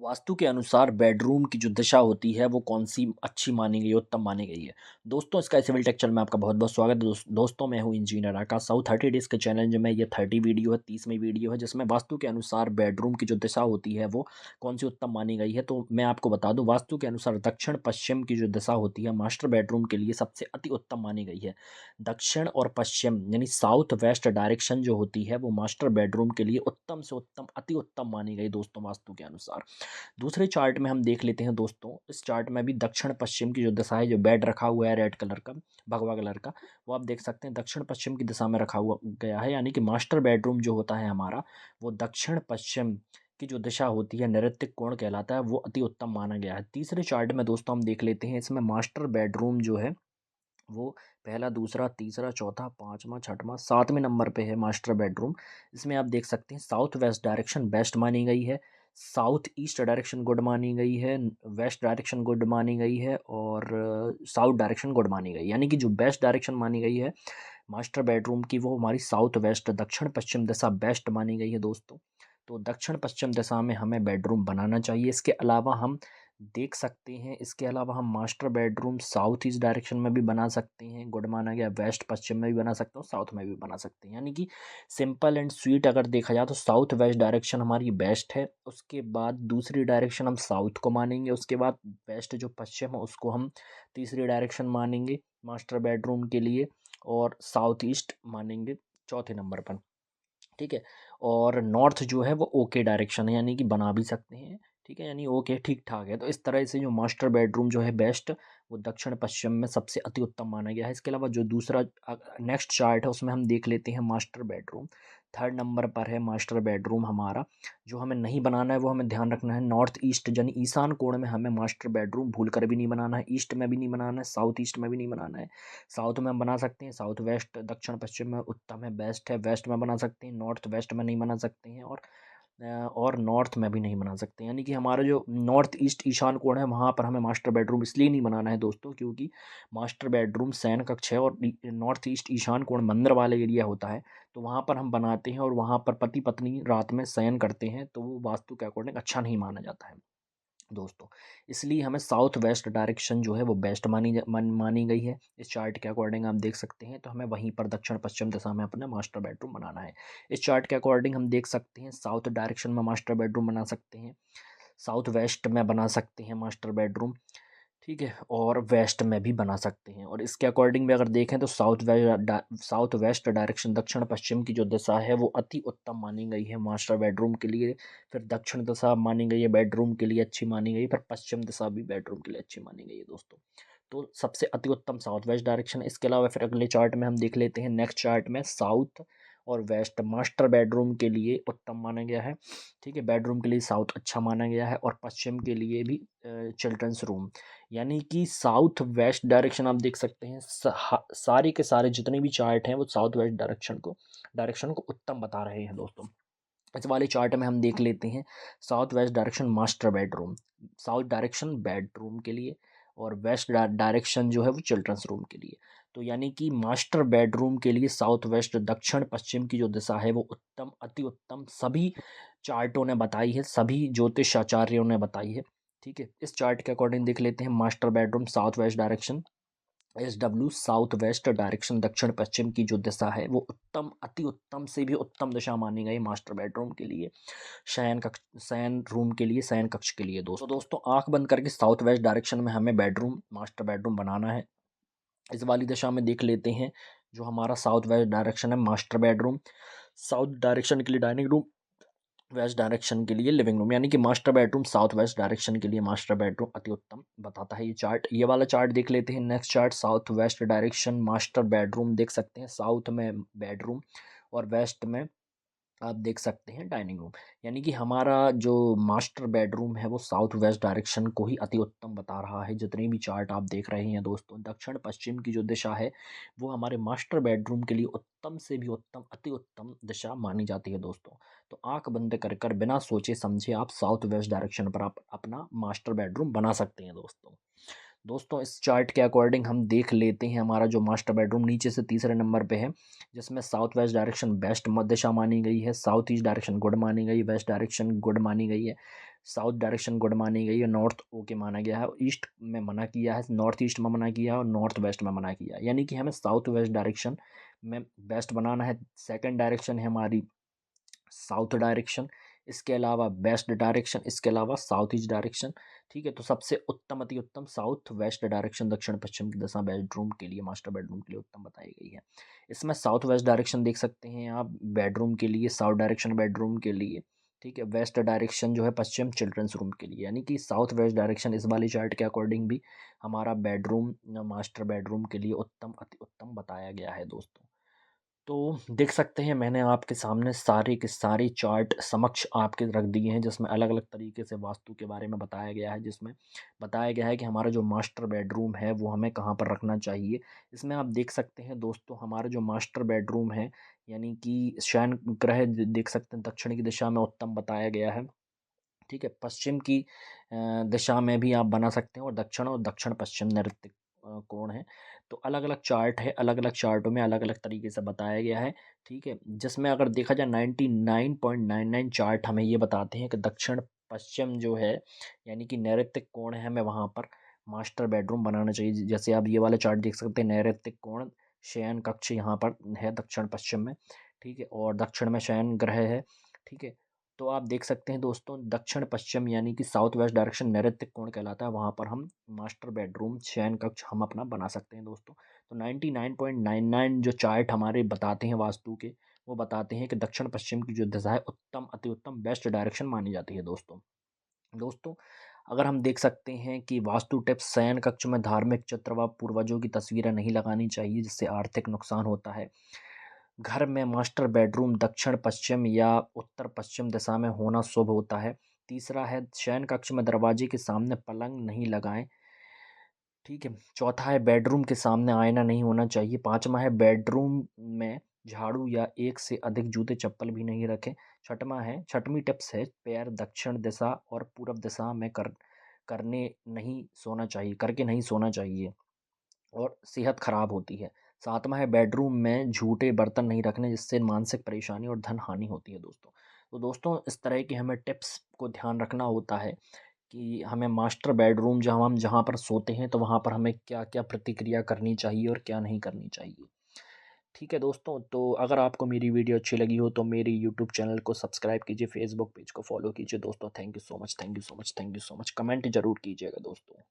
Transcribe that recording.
वास्तु के अनुसार बेडरूम की जो दिशा होती है वो कौन सी अच्छी मानी गई है, उत्तम मानी गई है। दोस्तों, इसका सिविल टेक्चर में आपका बहुत बहुत स्वागत है। दोस्तों, मैं हूं इंजीनियर आकाश साहू। 30 डेज के चैलेंज में ये 30 वीडियो है, 30वीं वीडियो है, जिसमें वास्तु के अनुसार बेडरूम की जो दिशा होती है वो कौन सी उत्तम मानी गई है। तो मैं आपको बता दूं, वास्तु के अनुसार दक्षिण पश्चिम की जो दिशा होती है मास्टर बेडरूम के लिए सबसे अति उत्तम मानी गई है। दक्षिण और पश्चिम यानी साउथ वेस्ट डायरेक्शन जो होती है वो मास्टर बेडरूम के लिए उत्तम से उत्तम, अति उत्तम मानी गई दोस्तों, वास्तु के अनुसार। दूसरे चार्ट में हम देख लेते हैं दोस्तों। इस चार्ट में भी दक्षिण पश्चिम की जो दिशा है, जो बेड रखा हुआ है रेड कलर का, भगवा कलर का, वो आप देख सकते हैं दक्षिण पश्चिम की दिशा में रखा हुआ गया है। यानी कि मास्टर बेडरूम जो होता है हमारा, वो दक्षिण पश्चिम की जो दिशा होती है, नैऋत्य कोण कहलाता है, वो अति उत्तम माना गया है। तीसरे चार्ट में दोस्तों हम देख लेते हैं, इसमें मास्टर बेडरूम जो है वो पहला, दूसरा, तीसरा, चौथा, पाँचवा, छठवां, 7वें नंबर पे है मास्टर बेडरूम। इसमें आप देख सकते हैं साउथ वेस्ट डायरेक्शन बेस्ट मानी गई है, साउथ ईस्ट डायरेक्शन गुड मानी गई है, वेस्ट डायरेक्शन गुड मानी गई है, और साउथ डायरेक्शन गुड मानी गई। यानी कि जो बेस्ट डायरेक्शन मानी गई है मास्टर बेडरूम की, वो हमारी साउथ वेस्ट, दक्षिण पश्चिम दिशा बेस्ट मानी गई है दोस्तों। तो दक्षिण पश्चिम दिशा में हमें बेडरूम बनाना चाहिए। इसके अलावा हम देख सकते हैं, इसके अलावा हम master bedroom south east direction में भी बना सकते हैं, गुड माना गया। वेस्ट पश्चिम में भी बना सकते हो, साउथ में भी बना सकते हैं। यानी कि सिंपल एंड स्वीट अगर देखा जाए तो साउथ वेस्ट डायरेक्शन हमारी बेस्ट है। उसके बाद दूसरी डायरेक्शन हम साउथ को मानेंगे। उसके बाद वेस्ट जो पश्चिम है उसको हम तीसरी डायरेक्शन मानेंगे मास्टर बेडरूम के लिए, और साउथ ईस्ट मानेंगे चौथे नंबर पर। ठीक है। और नॉर्थ जो है वो ओके डायरेक्शन है, यानी कि बना भी सकते हैं। ठीक है, यानी ओके, ठीक ठाक है। तो इस तरह से जो मास्टर बेडरूम जो है बेस्ट, वो दक्षिण पश्चिम में सबसे अति उत्तम माना गया है। इसके अलावा जो दूसरा नेक्स्ट चार्ट है उसमें हम देख लेते हैं मास्टर बेडरूम। 3rd नंबर पर है मास्टर बेडरूम हमारा। जो हमें नहीं बनाना है वो हमें ध्यान रखना है, नॉर्थ ईस्ट यानी ईशान कोण में हमें मास्टर बेडरूम भूल कर भी नहीं बनाना है। ईस्ट में भी नहीं बनाना है, साउथ ईस्ट में भी नहीं बनाना है। साउथ में हम बना सकते हैं, साउथ वेस्ट दक्षिण पश्चिम में उत्तम है, बेस्ट है। वेस्ट में बना सकते हैं, नॉर्थ वेस्ट में नहीं बना सकते हैं, और नॉर्थ में भी नहीं बना सकते। यानी कि हमारा जो नॉर्थ ईस्ट ईशान कोण है वहाँ पर हमें मास्टर बेडरूम इसलिए नहीं बनाना है दोस्तों, क्योंकि मास्टर बेडरूम शयन कक्ष है, और नॉर्थ ईस्ट ईशान कोण मंदिर वाले एरिया होता है। तो वहाँ पर हम बनाते हैं और वहाँ पर पति पत्नी रात में शयन करते हैं, तो वो वास्तु के अकॉर्डिंग अच्छा नहीं माना जाता है दोस्तों। इसलिए हमें साउथ वेस्ट डायरेक्शन जो है वो बेस्ट मानी गई है। इस चार्ट के अकॉर्डिंग आप देख सकते हैं, तो हमें वहीं पर दक्षिण पश्चिम दिशा में अपना मास्टर बेडरूम बनाना है। इस चार्ट के अकॉर्डिंग हम देख सकते हैं साउथ डायरेक्शन में मास्टर बेडरूम बना सकते हैं, साउथ वेस्ट में बना सकते हैं मास्टर बेडरूम। ठीक है, और वेस्ट में भी बना सकते हैं। और इसके अकॉर्डिंग भी अगर देखें तो साउथ वेस्ट डायरेक्शन दक्षिण पश्चिम की जो दिशा है वो अति उत्तम मानी गई है मास्टर बेडरूम के लिए। फिर दक्षिण दिशा मानी गई है बेडरूम के लिए अच्छी मानी गई, फिर पश्चिम दिशा भी बेडरूम के लिए अच्छी मानी गई है दोस्तों। तो सबसे अति उत्तम साउथ वेस्ट डायरेक्शन। इसके अलावा फिर अगले चार्ट में हम देख लेते हैं, नेक्स्ट चार्ट में साउथ और वेस्ट मास्टर बेडरूम के लिए उत्तम माना गया है। ठीक है, बेडरूम के लिए साउथ अच्छा माना गया है, और पश्चिम के लिए भी चिल्ड्रंस रूम। यानी कि साउथ वेस्ट डायरेक्शन आप देख सकते हैं, सारे के सारे जितने भी चार्ट हैं वो साउथ वेस्ट डायरेक्शन को उत्तम बता रहे हैं दोस्तों। इस वाले चार्ट में हम देख लेते हैं south west direction master bedroom, south direction bedroom के लिए, और वेस्ट डायरेक्शन जो है वो चिल्ड्रंस रूम के लिए। तो यानी कि मास्टर बेडरूम के लिए साउथ वेस्ट दक्षिण पश्चिम की जो दिशा है वो उत्तम, अति उत्तम सभी चार्टों ने बताई है, सभी ज्योतिष आचार्यों ने बताई है। ठीक है, इस चार्ट के अकॉर्डिंग देख लेते हैं master bedroom south west direction, SW south west direction दक्षिण पश्चिम की जो दिशा है वो उत्तम, अति उत्तम से भी उत्तम दिशा मानी गई मास्टर बेडरूम के लिए, शयन रूम के लिए, शयन कक्ष के लिए। दोस्तों आंख बंद करके साउथ वेस्ट डायरेक्शन में हमें बेडरूम, मास्टर बेडरूम बनाना है। इस वाली दिशा में देख लेते हैं, जो हमारा साउथ वेस्ट डायरेक्शन है मास्टर बेडरूम, साउथ डायरेक्शन के लिए डाइनिंग रूम, वेस्ट डायरेक्शन के लिए लिविंग रूम। यानी कि master bedroom south west direction के लिए मास्टर बेडरूम अति उत्तम बताता है ये चार्ट। ये वाला चार्ट देख लेते हैं, next chart south west direction master bedroom देख सकते हैं, साउथ में बेडरूम और वेस्ट में आप देख सकते हैं डाइनिंग रूम। यानी कि हमारा जो मास्टर बेडरूम है वो साउथ वेस्ट डायरेक्शन को ही अति उत्तम बता रहा है। जितने भी चार्ट आप देख रहे हैं दोस्तों, दक्षिण पश्चिम की जो दिशा है वो हमारे मास्टर बेडरूम के लिए उत्तम से भी उत्तम, अति उत्तम दिशा मानी जाती है दोस्तों। तो आंख बंद कर कर बिना सोचे समझे आप साउथ वेस्ट डायरेक्शन पर आप अपना मास्टर बेडरूम बना सकते हैं दोस्तों। दोस्तों इस चार्ट के अकॉर्डिंग हम देख लेते हैं, हमारा जो मास्टर बेडरूम नीचे से तीसरे नंबर पे है, जिसमें साउथ वेस्ट डायरेक्शन बेस्ट दिशा मानी गई है, साउथ ईस्ट डायरेक्शन गुड मानी गई, वेस्ट डायरेक्शन गुड मानी गई है, साउथ डायरेक्शन गुड मानी गई है, नॉर्थ ओके माना गया है, ईस्ट में मना किया है, नॉर्थ ईस्ट में मना किया है और नॉर्थ वेस्ट में मना किया है। यानी कि हमें साउथ वेस्ट डायरेक्शन में बेस्ट बनाना है। सेकंड डायरेक्शन है हमारी साउथ डायरेक्शन, इसके अलावा वेस्ट डायरेक्शन, इसके अलावा साउथ ईस्ट डायरेक्शन। ठीक है, तो सबसे उत्तम अति उत्तम साउथ वेस्ट डायरेक्शन दक्षिण पश्चिम की दिशा बेडरूम के लिए, मास्टर बेडरूम के लिए उत्तम बताई गई है। इसमें साउथ वेस्ट डायरेक्शन देख सकते हैं आप बेडरूम के लिए, साउथ डायरेक्शन बेडरूम के लिए। ठीक है, वेस्ट डायरेक्शन जो है पश्चिम चिल्ड्रंस रूम के लिए। यानी कि साउथ वेस्ट डायरेक्शन इस वाली चार्ट के अकॉर्डिंग भी हमारा बेडरूम, मास्टर बेडरूम के लिए उत्तम अति उत्तम बताया गया है दोस्तों। तो देख सकते हैं मैंने आपके सामने सारे के सारे चार्ट समक्ष आपके रख दिए हैं, जिसमें अलग अलग तरीके से वास्तु के बारे में बताया गया है, जिसमें बताया गया है कि हमारा जो मास्टर बेडरूम है वो हमें कहाँ पर रखना चाहिए। इसमें आप देख सकते हैं दोस्तों, हमारा जो मास्टर बेडरूम है यानी कि शयन ग्रह देख सकते हैं दक्षिण की दिशा में उत्तम बताया गया है। ठीक है, पश्चिम की दिशा में भी आप बना सकते हैं, और दक्षिण पश्चिम नैऋत्य कोण है। तो अलग अलग चार्ट है, अलग अलग चार्टों में अलग अलग तरीके से बताया गया है। ठीक है, जिसमें अगर देखा जाए 99.99 चार्ट हमें ये बताते हैं कि दक्षिण पश्चिम जो है यानी कि नैऋत्य कोण है, हमें वहाँ पर मास्टर बेडरूम बनाना चाहिए। जैसे आप ये वाला चार्ट देख सकते हैं, नैऋत्य कोण शयन कक्ष यहाँ पर है दक्षिण पश्चिम में। ठीक है, और दक्षिण में शयन ग्रह है। ठीक है, तो आप देख सकते हैं दोस्तों, दक्षिण पश्चिम यानी कि साउथ वेस्ट डायरेक्शन नैऋत्य कोण कहलाता है, वहाँ पर हम मास्टर बेडरूम शयन कक्ष हम अपना बना सकते हैं दोस्तों। तो 99.99 जो चार्ट हमारे बताते हैं वास्तु के, वो बताते हैं कि दक्षिण पश्चिम की जो दिशा है उत्तम अति उत्तम बेस्ट डायरेक्शन मानी जाती है दोस्तों। दोस्तों, अगर हम देख सकते हैं कि वास्तु टिप्स, शयन कक्ष में धार्मिक चित्र व पूर्वजों की तस्वीरें नहीं लगानी चाहिए, जिससे आर्थिक नुकसान होता है। घर में मास्टर बेडरूम दक्षिण पश्चिम या उत्तर पश्चिम दिशा में होना शुभ होता है। तीसरा है शयन कक्ष में दरवाजे के सामने पलंग नहीं लगाएं। ठीक है, चौथा है बेडरूम के सामने आईना नहीं होना चाहिए। पांचवा है बेडरूम में झाड़ू या एक से अधिक जूते चप्पल भी नहीं रखें। छठवीं टिप्स है पैर दक्षिण दिशा और पूर्व दिशा में करने नहीं सोना चाहिए, करके नहीं सोना चाहिए और सेहत खराब होती है। सातवां है बेडरूम में झूठे बर्तन नहीं रखने, जिससे मानसिक परेशानी और धन हानि होती है दोस्तों। तो दोस्तों, इस तरह की हमें टिप्स को ध्यान रखना होता है कि हमें मास्टर बेडरूम जहाँ हम जहाँ पर सोते हैं तो वहाँ पर हमें क्या क्या प्रतिक्रिया करनी चाहिए और क्या नहीं करनी चाहिए। ठीक है दोस्तों, तो अगर आपको मेरी वीडियो अच्छी लगी हो तो मेरी यूट्यूब चैनल को सब्सक्राइब कीजिए, फेसबुक पेज को फॉलो कीजिए दोस्तों। Thank you so much, thank you so much, thank you so much. Comment जरूर कीजिएगा दोस्तों।